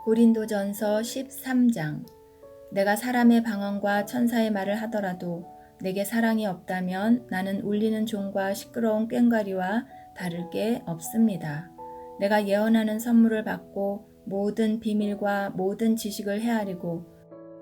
고린도전서 13장. 내가 사람의 방언과 천사의 말을 하더라도 내게 사랑이 없다면 나는 울리는 종과 시끄러운 꽹과리와 다를 게 없습니다. 내가 예언하는 선물을 받고 모든 비밀과 모든 지식을 헤아리고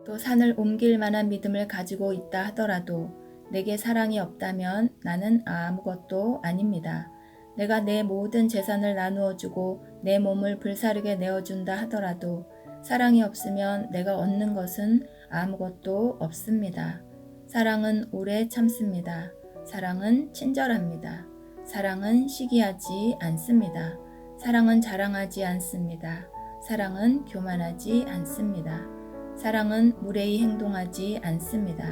또 산을 옮길 만한 믿음을 가지고 있다 하더라도 내게 사랑이 없다면 나는 아무것도 아닙니다. 내가 내 모든 재산을 나누어 주고 내 몸을 불사르게 내어준다 하더라도 사랑이 없으면 내가 얻는 것은 아무것도 없습니다. 사랑은 오래 참습니다. 사랑은 친절합니다. 사랑은 시기하지 않습니다. 사랑은 자랑하지 않습니다. 사랑은 교만하지 않습니다. 사랑은 무례히 행동하지 않습니다.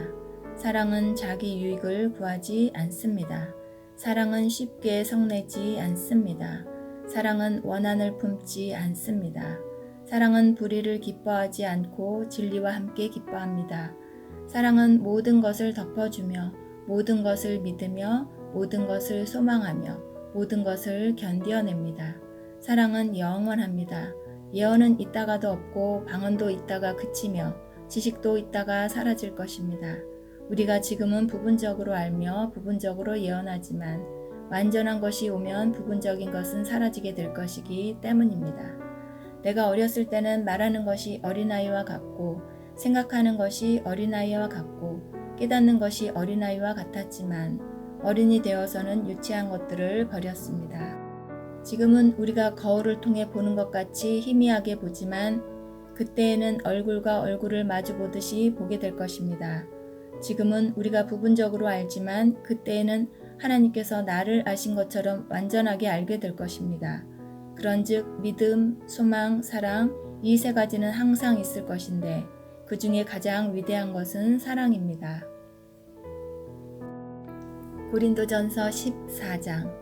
사랑은 자기 유익을 구하지 않습니다. 사랑은 쉽게 성내지 않습니다. 사랑은 원한을 품지 않습니다. 사랑은 불의를 기뻐하지 않고 진리와 함께 기뻐합니다. 사랑은 모든 것을 덮어주며 모든 것을 믿으며 모든 것을 소망하며 모든 것을 견디어냅니다. 사랑은 영원합니다. 예언은 있다가도 없고 방언도 있다가 그치며 지식도 있다가 사라질 것입니다. 우리가 지금은 부분적으로 알며 부분적으로 예언하지만 완전한 것이 오면 부분적인 것은 사라지게 될 것이기 때문입니다. 내가 어렸을 때는 말하는 것이 어린아이와 같고 생각하는 것이 어린아이와 같고 깨닫는 것이 어린아이와 같았지만 어른이 되어서는 유치한 것들을 버렸습니다. 지금은 우리가 거울을 통해 보는 것 같이 희미하게 보지만 그때에는 얼굴과 얼굴을 마주 보듯이 보게 될 것입니다. 지금은 우리가 부분적으로 알지만 그때에는 하나님께서 나를 아신 것처럼 완전하게 알게 될 것입니다. 그런즉 믿음, 소망, 사랑 이 세 가지는 항상 있을 것인데 그 중에 가장 위대한 것은 사랑입니다. 고린도전서 14장.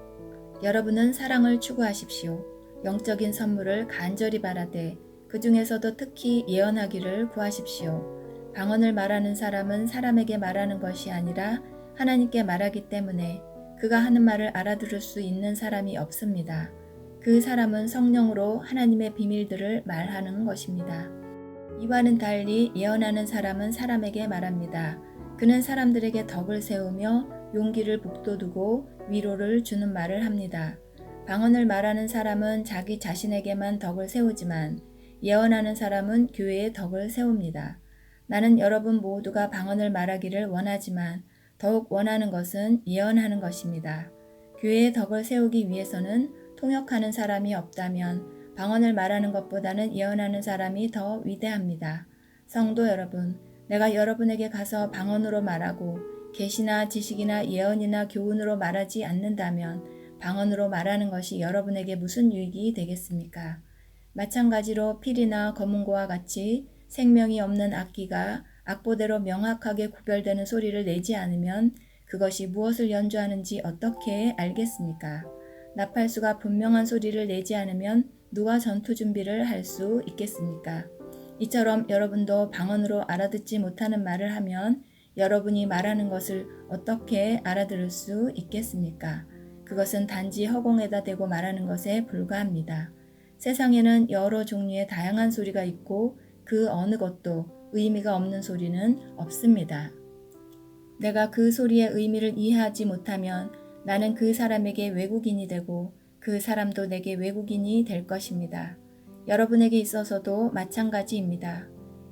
여러분은 사랑을 추구하십시오. 영적인 선물을 간절히 바라되 그 중에서도 특히 예언하기를 구하십시오. 방언을 말하는 사람은 사람에게 말하는 것이 아니라 하나님께 말하기 때문에 그가 하는 말을 알아들을 수 있는 사람이 없습니다. 그 사람은 성령으로 하나님의 비밀들을 말하는 것입니다. 이와는 달리 예언하는 사람은 사람에게 말합니다. 그는 사람들에게 덕을 세우며 용기를 북돋우고 위로를 주는 말을 합니다. 방언을 말하는 사람은 자기 자신에게만 덕을 세우지만 예언하는 사람은 교회에 덕을 세웁니다. 나는 여러분 모두가 방언을 말하기를 원하지만 더욱 원하는 것은 예언하는 것입니다. 교회의 덕을 세우기 위해서는 통역하는 사람이 없다면 방언을 말하는 것보다는 예언하는 사람이 더 위대합니다. 성도 여러분, 내가 여러분에게 가서 방언으로 말하고 계시나 지식이나 예언이나 교훈으로 말하지 않는다면 방언으로 말하는 것이 여러분에게 무슨 유익이 되겠습니까? 마찬가지로 필이나 검은고와 같이 생명이 없는 악기가 악보대로 명확하게 구별되는 소리를 내지 않으면 그것이 무엇을 연주하는지 어떻게 알겠습니까? 나팔수가 분명한 소리를 내지 않으면 누가 전투 준비를 할 수 있겠습니까? 이처럼 여러분도 방언으로 알아듣지 못하는 말을 하면 여러분이 말하는 것을 어떻게 알아들을 수 있겠습니까? 그것은 단지 허공에다 대고 말하는 것에 불과합니다. 세상에는 여러 종류의 다양한 소리가 있고 그 어느 것도 의미가 없는 소리는 없습니다. 내가 그 소리의 의미를 이해하지 못하면 나는 그 사람에게 외국인이 되고 그 사람도 내게 외국인이 될 것입니다. 여러분에게 있어서도 마찬가지입니다.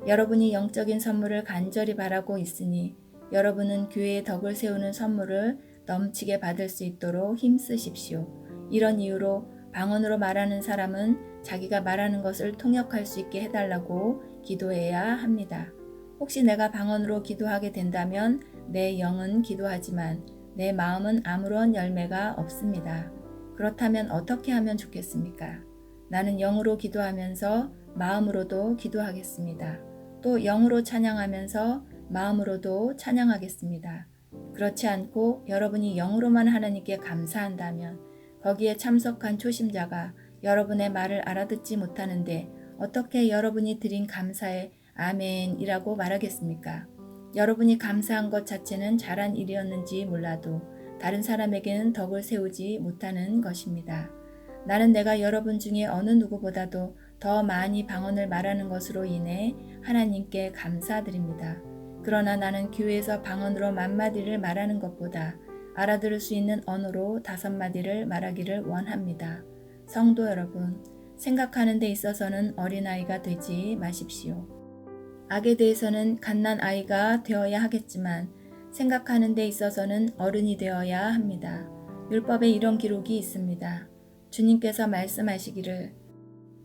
여러분이 영적인 선물을 간절히 바라고 있으니 여러분은 교회의 덕을 세우는 선물을 넘치게 받을 수 있도록 힘쓰십시오. 이런 이유로 방언으로 말하는 사람은 자기가 말하는 것을 통역할 수 있게 해달라고 기도해야 합니다. 혹시 내가 방언으로 기도하게 된다면 내 영은 기도하지만 내 마음은 아무런 열매가 없습니다. 그렇다면 어떻게 하면 좋겠습니까? 나는 영으로 기도하면서 마음으로도 기도하겠습니다. 또 영으로 찬양하면서 마음으로도 찬양하겠습니다. 그렇지 않고 여러분이 영으로만 하나님께 감사한다면 거기에 참석한 초심자가 여러분의 말을 알아듣지 못하는데 어떻게 여러분이 드린 감사에 아멘이라고 말하겠습니까? 여러분이 감사한 것 자체는 잘한 일이었는지 몰라도 다른 사람에게는 덕을 세우지 못하는 것입니다. 나는 내가 여러분 중에 어느 누구보다도 더 많이 방언을 말하는 것으로 인해 하나님께 감사드립니다. 그러나 나는 교회에서 방언으로 10,000마디를 말하는 것보다 알아들을 수 있는 언어로 5마디를 말하기를 원합니다. 성도 여러분, 생각하는 데 있어서는 어린아이가 되지 마십시오. 악에 대해서는 갓난 아이가 되어야 하겠지만 생각하는 데 있어서는 어른이 되어야 합니다. 율법에 이런 기록이 있습니다. 주님께서 말씀하시기를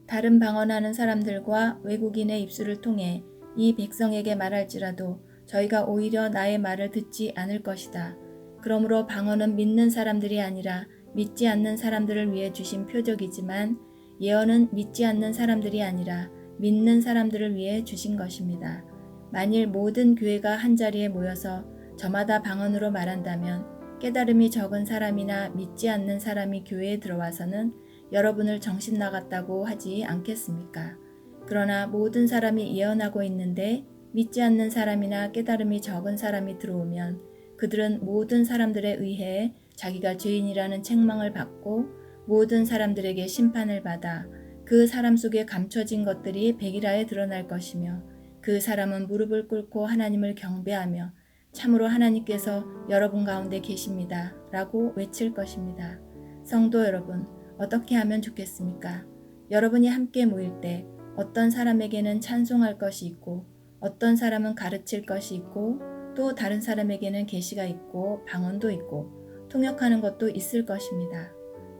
다른 방언하는 사람들과 외국인의 입술을 통해 이 백성에게 말할지라도 저희가 오히려 나의 말을 듣지 않을 것이다. 그러므로 방언은 믿는 사람들이 아니라 믿지 않는 사람들을 위해 주신 표적이지만 예언은 믿지 않는 사람들이 아니라 믿는 사람들을 위해 주신 것입니다. 만일 모든 교회가 한자리에 모여서 저마다 방언으로 말한다면 깨달음이 적은 사람이나 믿지 않는 사람이 교회에 들어와서는 여러분을 정신 나갔다고 하지 않겠습니까? 그러나 모든 사람이 예언하고 있는데 믿지 않는 사람이나 깨달음이 적은 사람이 들어오면 그들은 모든 사람들에 의해 자기가 죄인이라는 책망을 받고 모든 사람들에게 심판을 받아 그 사람 속에 감춰진 것들이 백일하에 드러날 것이며 그 사람은 무릎을 꿇고 하나님을 경배하며 참으로 하나님께서 여러분 가운데 계십니다. 라고 외칠 것입니다. 성도 여러분, 어떻게 하면 좋겠습니까? 여러분이 함께 모일 때 어떤 사람에게는 찬송할 것이 있고 어떤 사람은 가르칠 것이 있고 또 다른 사람에게는 계시가 있고 방언도 있고 통역하는 것도 있을 것입니다.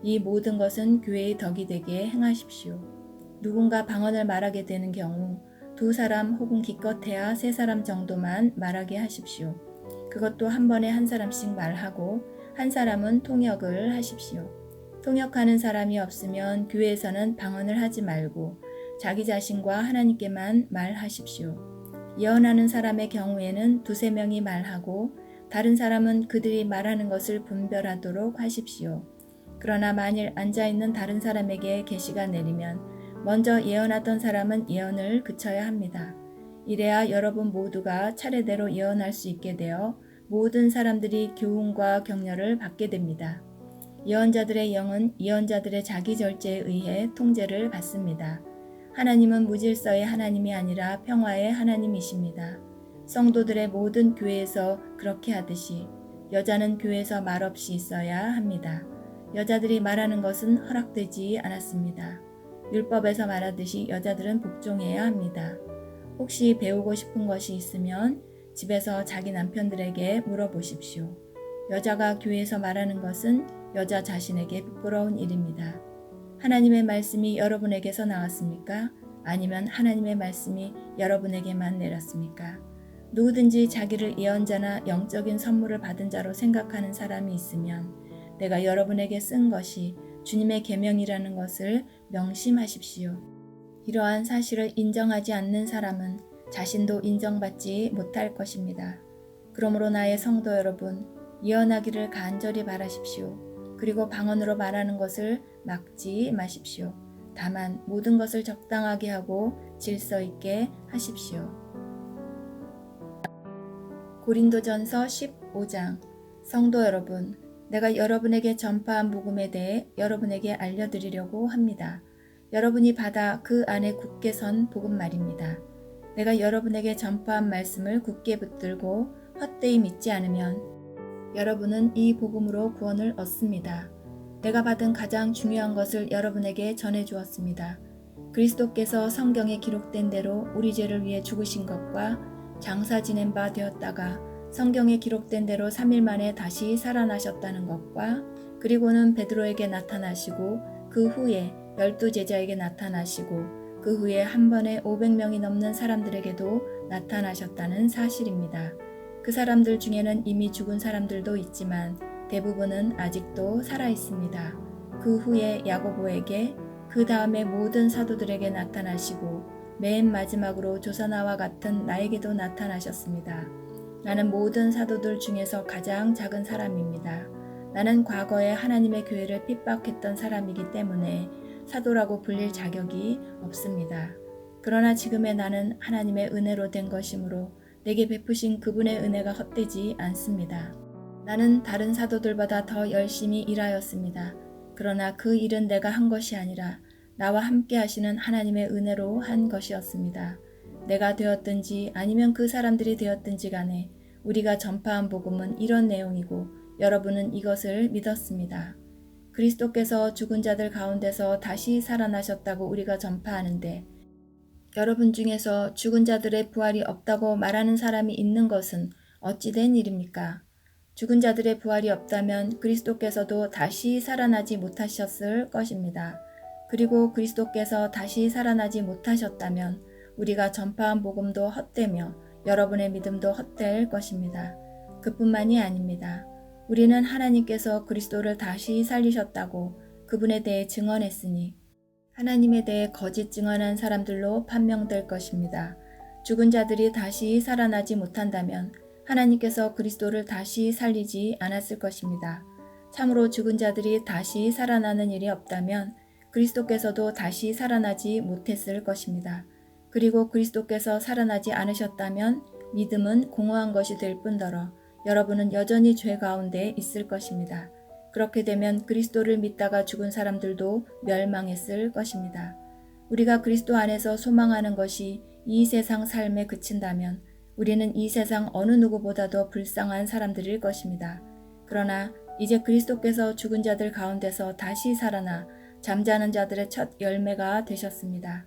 이 모든 것은 교회의 덕이 되게 행하십시오. 누군가 방언을 말하게 되는 경우 2사람 혹은 기껏해야 3사람 정도만 말하게 하십시오. 그것도 한 번에 한 사람씩 말하고 한 사람은 통역을 하십시오. 통역하는 사람이 없으면 교회에서는 방언을 하지 말고 자기 자신과 하나님께만 말하십시오. 예언하는 사람의 경우에는 2-3명이 말하고 다른 사람은 그들이 말하는 것을 분별하도록 하십시오. 그러나 만일 앉아있는 다른 사람에게 계시가 내리면 먼저 예언하던 사람은 예언을 그쳐야 합니다. 이래야 여러분 모두가 차례대로 예언할 수 있게 되어 모든 사람들이 교훈과 격려를 받게 됩니다. 예언자들의 영은 예언자들의 자기 절제에 의해 통제를 받습니다. 하나님은 무질서의 하나님이 아니라 평화의 하나님이십니다. 성도들의 모든 교회에서 그렇게 하듯이 여자는 교회에서 말없이 있어야 합니다. 여자들이 말하는 것은 허락되지 않았습니다. 율법에서 말하듯이 여자들은 복종해야 합니다. 혹시 배우고 싶은 것이 있으면 집에서 자기 남편들에게 물어보십시오. 여자가 교회에서 말하는 것은 여자 자신에게 부끄러운 일입니다. 하나님의 말씀이 여러분에게서 나왔습니까? 아니면 하나님의 말씀이 여러분에게만 내렸습니까? 누구든지 자기를 예언자나 영적인 선물을 받은 자로 생각하는 사람이 있으면 내가 여러분에게 쓴 것이 주님의 계명이라는 것을 명심하십시오. 이러한 사실을 인정하지 않는 사람은 자신도 인정받지 못할 것입니다. 그러므로 나의 성도 여러분, 예언하기를 간절히 바라십시오. 그리고 방언으로 말하는 것을 막지 마십시오. 다만 모든 것을 적당하게 하고 질서 있게 하십시오. 고린도전서 15장. 성도 여러분, 내가 여러분에게 전파한 복음에 대해 여러분에게 알려드리려고 합니다. 여러분이 받아 그 안에 굳게 선 복음 말입니다. 내가 여러분에게 전파한 말씀을 굳게 붙들고 헛되이 믿지 않으면 여러분은 이 복음으로 구원을 얻습니다. 내가 받은 가장 중요한 것을 여러분에게 전해 주었습니다. 그리스도께서 성경에 기록된 대로 우리 죄를 위해 죽으신 것과 장사 지낸 바 되었다가 성경에 기록된 대로 3일 만에 다시 살아나셨다는 것과 그리고는 베드로에게 나타나시고 그 후에 12제자에게 나타나시고 그 후에 한 번에 500명이 넘는 사람들에게도 나타나셨다는 사실입니다. 그 사람들 중에는 이미 죽은 사람들도 있지만 대부분은 아직도 살아 있습니다. 그 후에 야고보에게 그 다음에 모든 사도들에게 나타나시고 맨 마지막으로 조사나와 같은 나에게도 나타나셨습니다. 나는 모든 사도들 중에서 가장 작은 사람입니다. 나는 과거에 하나님의 교회를 핍박했던 사람이기 때문에 사도라고 불릴 자격이 없습니다. 그러나 지금의 나는 하나님의 은혜로 된 것이므로 내게 베푸신 그분의 은혜가 헛되지 않습니다. 나는 다른 사도들보다 더 열심히 일하였습니다. 그러나 그 일은 내가 한 것이 아니라 나와 함께 하시는 하나님의 은혜로 한 것이었습니다. 내가 되었든지 아니면 그 사람들이 되었든지 간에 우리가 전파한 복음은 이런 내용이고 여러분은 이것을 믿었습니다. 그리스도께서 죽은 자들 가운데서 다시 살아나셨다고 우리가 전파하는데 여러분 중에서 죽은 자들의 부활이 없다고 말하는 사람이 있는 것은 어찌 된 일입니까? 죽은 자들의 부활이 없다면 그리스도께서도 다시 살아나지 못하셨을 것입니다. 그리고 그리스도께서 다시 살아나지 못하셨다면 우리가 전파한 복음도 헛되며 여러분의 믿음도 헛될 것입니다. 그뿐만이 아닙니다. 우리는 하나님께서 그리스도를 다시 살리셨다고 그분에 대해 증언했으니 하나님에 대해 거짓 증언한 사람들로 판명될 것입니다. 죽은 자들이 다시 살아나지 못한다면 하나님께서 그리스도를 다시 살리지 않았을 것입니다. 참으로 죽은 자들이 다시 살아나는 일이 없다면 그리스도께서도 다시 살아나지 못했을 것입니다. 그리고 그리스도께서 살아나지 않으셨다면 믿음은 공허한 것이 될 뿐더러 여러분은 여전히 죄 가운데 있을 것입니다. 그렇게 되면 그리스도를 믿다가 죽은 사람들도 멸망했을 것입니다. 우리가 그리스도 안에서 소망하는 것이 이 세상 삶에 그친다면 우리는 이 세상 어느 누구보다도 불쌍한 사람들일 것입니다. 그러나 이제 그리스도께서 죽은 자들 가운데서 다시 살아나 잠자는 자들의 첫 열매가 되셨습니다.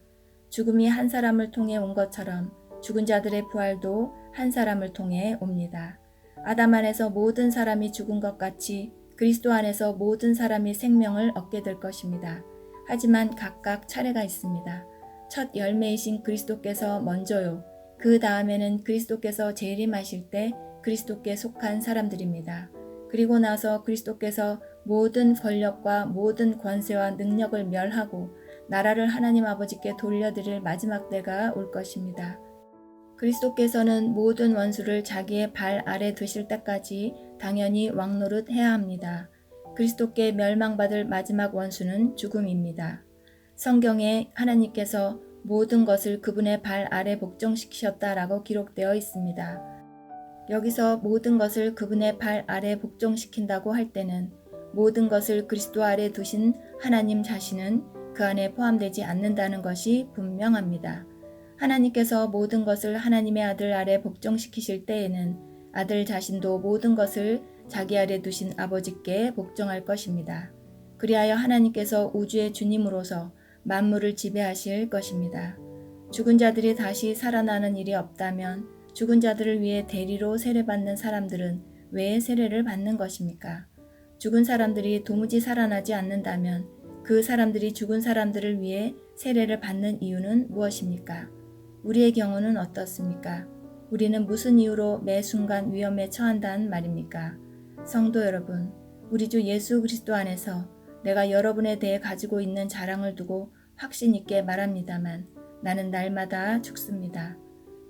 죽음이 한 사람을 통해 온 것처럼 죽은 자들의 부활도 한 사람을 통해 옵니다. 아담 안에서 모든 사람이 죽은 것 같이 그리스도 안에서 모든 사람이 생명을 얻게 될 것입니다. 하지만 각각 차례가 있습니다. 첫 열매이신 그리스도께서 먼저요. 그 다음에는 그리스도께서 재림하실 때 그리스도께 속한 사람들입니다. 그리고 나서 그리스도께서 모든 권력과 모든 권세와 능력을 멸하고 나라를 하나님 아버지께 돌려드릴 마지막 때가 올 것입니다. 그리스도께서는 모든 원수를 자기의 발 아래 두실 때까지 당연히 왕노릇 해야 합니다. 그리스도께 멸망받을 마지막 원수는 죽음입니다. 성경에 하나님께서 모든 것을 그분의 발 아래 복종시키셨다라고 기록되어 있습니다. 여기서 모든 것을 그분의 발 아래 복종시킨다고 할 때는 모든 것을 그리스도 아래 두신 하나님 자신은 그 안에 포함되지 않는다는 것이 분명합니다. 하나님께서 모든 것을 하나님의 아들 아래 복종시키실 때에는 아들 자신도 모든 것을 자기 아래 두신 아버지께 복종할 것입니다. 그리하여 하나님께서 우주의 주님으로서 만물을 지배하실 것입니다. 죽은 자들이 다시 살아나는 일이 없다면 죽은 자들을 위해 대리로 세례받는 사람들은 왜 세례를 받는 것입니까? 죽은 사람들이 도무지 살아나지 않는다면 그 사람들이 죽은 사람들을 위해 세례를 받는 이유는 무엇입니까? 우리의 경우는 어떻습니까? 우리는 무슨 이유로 매 순간 위험에 처한다는 말입니까? 성도 여러분, 우리 주 예수 그리스도 안에서 내가 여러분에 대해 가지고 있는 자랑을 두고 확신 있게 말합니다만 나는 날마다 죽습니다.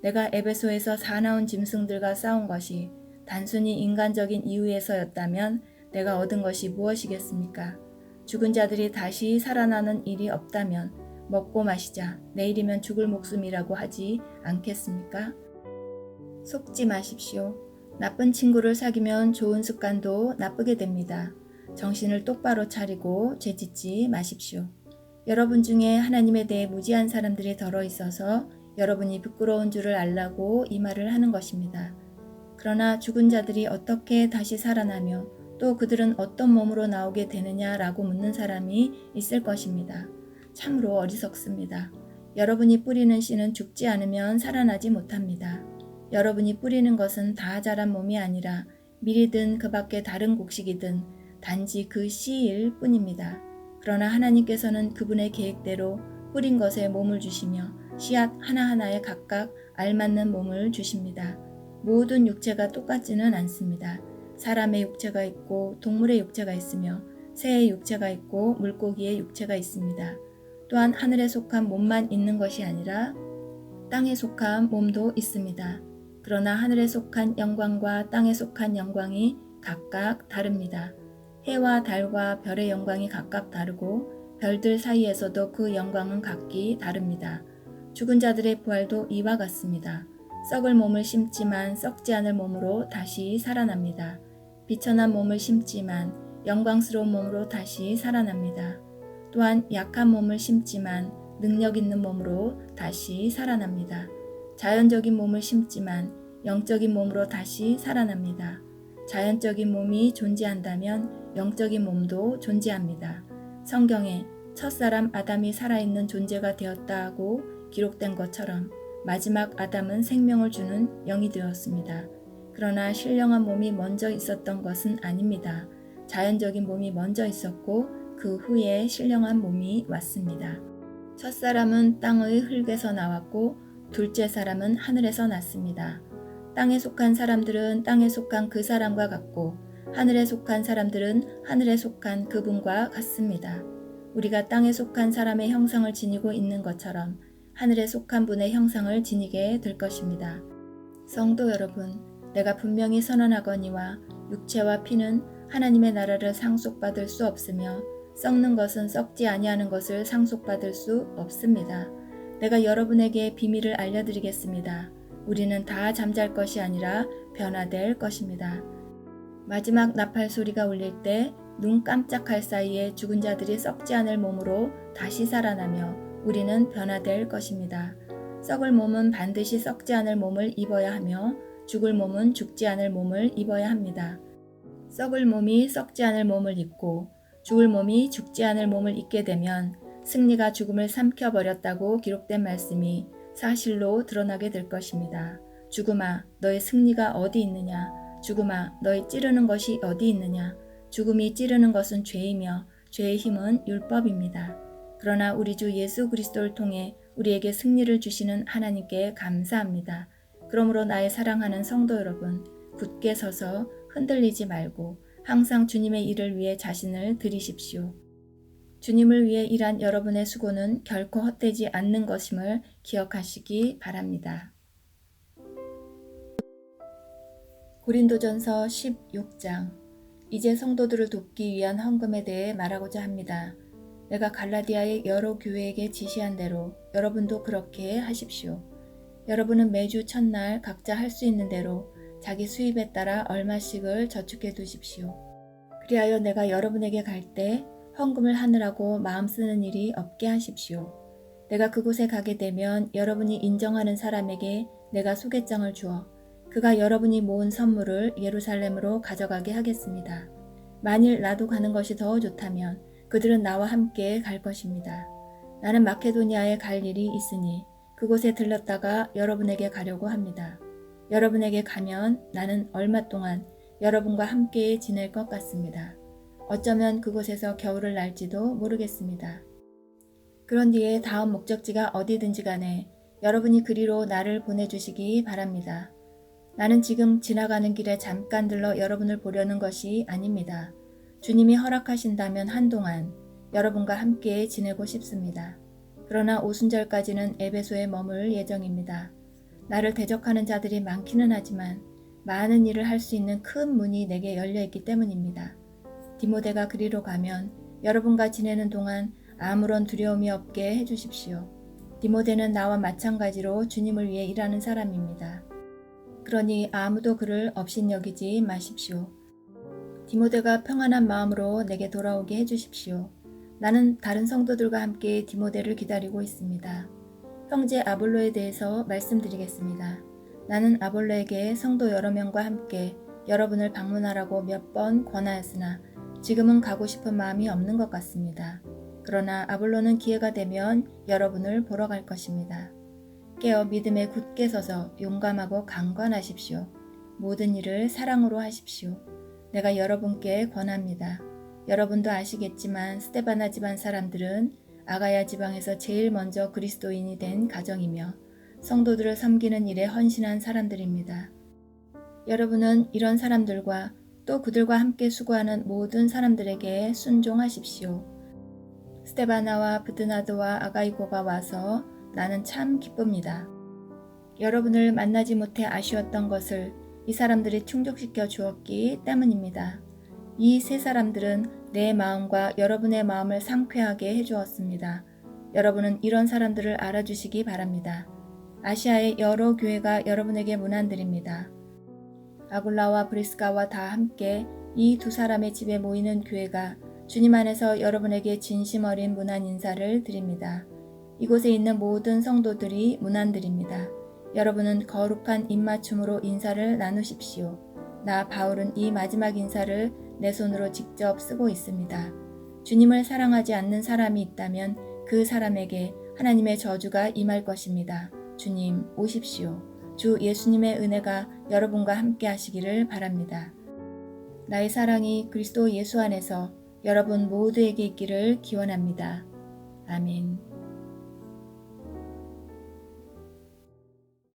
내가 에베소에서 사나운 짐승들과 싸운 것이 단순히 인간적인 이유에서였다면 내가 얻은 것이 무엇이겠습니까? 죽은 자들이 다시 살아나는 일이 없다면 먹고 마시자 내일이면 죽을 목숨이라고 하지 않겠습니까? 속지 마십시오. 나쁜 친구를 사귀면 좋은 습관도 나쁘게 됩니다. 정신을 똑바로 차리고 죄짓지 마십시오. 여러분 중에 하나님에 대해 무지한 사람들이 덜어 있어서 여러분이 부끄러운 줄을 알라고 이 말을 하는 것입니다. 그러나 죽은 자들이 어떻게 다시 살아나며 또 그들은 어떤 몸으로 나오게 되느냐라고 묻는 사람이 있을 것입니다. 참으로 어리석습니다. 여러분이 뿌리는 씨는 죽지 않으면 살아나지 못합니다. 여러분이 뿌리는 것은 다 자란 몸이 아니라 밀이든 그 밖에 다른 곡식이든 단지 그 씨일 뿐입니다. 그러나 하나님께서는 그분의 계획대로 뿌린 것에 몸을 주시며 씨앗 하나하나에 각각 알맞는 몸을 주십니다. 모든 육체가 똑같지는 않습니다. 사람의 육체가 있고 동물의 육체가 있으며 새의 육체가 있고 물고기의 육체가 있습니다. 또한 하늘에 속한 몸만 있는 것이 아니라 땅에 속한 몸도 있습니다. 그러나 하늘에 속한 영광과 땅에 속한 영광이 각각 다릅니다. 해와 달과 별의 영광이 각각 다르고 별들 사이에서도 그 영광은 각기 다릅니다. 죽은 자들의 부활도 이와 같습니다. 썩을 몸을 심지만 썩지 않을 몸으로 다시 살아납니다. 비천한 몸을 심지만 영광스러운 몸으로 다시 살아납니다. 또한 약한 몸을 심지만 능력 있는 몸으로 다시 살아납니다. 자연적인 몸을 심지만 영적인 몸으로 다시 살아납니다. 자연적인 몸이 존재한다면 영적인 몸도 존재합니다. 성경에 첫사람 아담이 살아있는 존재가 되었다고 기록된 것처럼 마지막 아담은 생명을 주는 영이 되었습니다. 그러나 신령한 몸이 먼저 있었던 것은 아닙니다. 자연적인 몸이 먼저 있었고 그 후에 신령한 몸이 왔습니다. 첫사람은 땅의 흙에서 나왔고 둘째 사람은 하늘에서 났습니다. 땅에 속한 사람들은 땅에 속한 그 사람과 같고 하늘에 속한 사람들은 하늘에 속한 그분과 같습니다. 우리가 땅에 속한 사람의 형상을 지니고 있는 것처럼 하늘에 속한 분의 형상을 지니게 될 것입니다. 성도 여러분, 내가 분명히 선언하거니와 육체와 피는 하나님의 나라를 상속받을 수 없으며 썩는 것은 썩지 아니하는 것을 상속받을 수 없습니다. 내가 여러분에게 비밀을 알려드리겠습니다. 우리는 다 잠잘 것이 아니라 변화될 것입니다. 마지막 나팔 소리가 울릴 때 눈 깜짝할 사이에 죽은 자들이 썩지 않을 몸으로 다시 살아나며 우리는 변화될 것입니다. 썩을 몸은 반드시 썩지 않을 몸을 입어야 하며 죽을 몸은 죽지 않을 몸을 입어야 합니다. 썩을 몸이 썩지 않을 몸을 입고 죽을 몸이 죽지 않을 몸을 입게 되면 승리가 죽음을 삼켜버렸다고 기록된 말씀이 사실로 드러나게 될 것입니다. 죽음아, 너의 승리가 어디 있느냐? 죽음아, 너의 찌르는 것이 어디 있느냐? 죽음이 찌르는 것은 죄이며 죄의 힘은 율법입니다. 그러나 우리 주 예수 그리스도를 통해 우리에게 승리를 주시는 하나님께 감사합니다. 그러므로 나의 사랑하는 성도 여러분, 굳게 서서 흔들리지 말고 항상 주님의 일을 위해 자신을 드리십시오. 주님을 위해 일한 여러분의 수고는 결코 헛되지 않는 것임을 기억하시기 바랍니다. 고린도전서 16장. 이제 성도들을 돕기 위한 헌금에 대해 말하고자 합니다. 내가 갈라디아의 여러 교회에게 지시한 대로 여러분도 그렇게 하십시오. 여러분은 매주 첫날 각자 할 수 있는 대로 자기 수입에 따라 얼마씩을 저축해 두십시오. 그리하여 내가 여러분에게 갈 때 헌금을 하느라고 마음 쓰는 일이 없게 하십시오. 내가 그곳에 가게 되면 여러분이 인정하는 사람에게 내가 소개장을 주어 그가 여러분이 모은 선물을 예루살렘으로 가져가게 하겠습니다. 만일 나도 가는 것이 더 좋다면 그들은 나와 함께 갈 것입니다. 나는 마케도니아에 갈 일이 있으니 그곳에 들렀다가 여러분에게 가려고 합니다. 여러분에게 가면 나는 얼마 동안 여러분과 함께 지낼 것 같습니다. 어쩌면 그곳에서 겨울을 날지도 모르겠습니다. 그런 뒤에 다음 목적지가 어디든지 간에 여러분이 그리로 나를 보내주시기 바랍니다. 나는 지금 지나가는 길에 잠깐 들러 여러분을 보려는 것이 아닙니다. 주님이 허락하신다면 한동안 여러분과 함께 지내고 싶습니다. 그러나 오순절까지는 에베소에 머물 예정입니다. 나를 대적하는 자들이 많기는 하지만 많은 일을 할 수 있는 큰 문이 내게 열려있기 때문입니다. 디모데가 그리로 가면 여러분과 지내는 동안 아무런 두려움이 없게 해주십시오. 디모데는 나와 마찬가지로 주님을 위해 일하는 사람입니다. 그러니 아무도 그를 업신여기지 마십시오. 디모데가 평안한 마음으로 내게 돌아오게 해주십시오. 나는 다른 성도들과 함께 디모데를 기다리고 있습니다. 형제 아볼로에 대해서 말씀드리겠습니다. 나는 아볼로에게 성도 여러 명과 함께 여러분을 방문하라고 몇 번 권하였으나 지금은 가고 싶은 마음이 없는 것 같습니다. 그러나 아볼로는 기회가 되면 여러분을 보러 갈 것입니다. 깨어 믿음에 굳게 서서 용감하고 강건하십시오. 모든 일을 사랑으로 하십시오. 내가 여러분께 권합니다. 여러분도 아시겠지만 스데바나 집안 사람들은 아가야 지방에서 제일 먼저 그리스도인이 된 가정이며 성도들을 섬기는 일에 헌신한 사람들입니다. 여러분은 이런 사람들과 또 그들과 함께 수고하는 모든 사람들에게 순종하십시오. 스데바나와 브드나도와 아가이고가 와서 나는 참 기쁩니다. 여러분을 만나지 못해 아쉬웠던 것을 이 사람들이 충족시켜 주었기 때문입니다. 이 세 사람들은 내 마음과 여러분의 마음을 상쾌하게 해주었습니다. 여러분은 이런 사람들을 알아주시기 바랍니다. 아시아의 여러 교회가 여러분에게 문안드립니다. 아굴라와 브리스가와 다 함께 이 두 사람의 집에 모이는 교회가 주님 안에서 여러분에게 진심 어린 문안 인사를 드립니다. 이곳에 있는 모든 성도들이 문안드립니다. 여러분은 거룩한 입맞춤으로 인사를 나누십시오. 나 바울은 이 마지막 인사를 내 손으로 직접 쓰고 있습니다. 주님을 사랑하지 않는 사람이 있다면 그 사람에게 하나님의 저주가 임할 것입니다. 주님 오십시오. 주 예수님의 은혜가 여러분과 함께 하시기를 바랍니다. 나의 사랑이 그리스도 예수 안에서 여러분 모두에게 있기를 기원합니다. 아멘.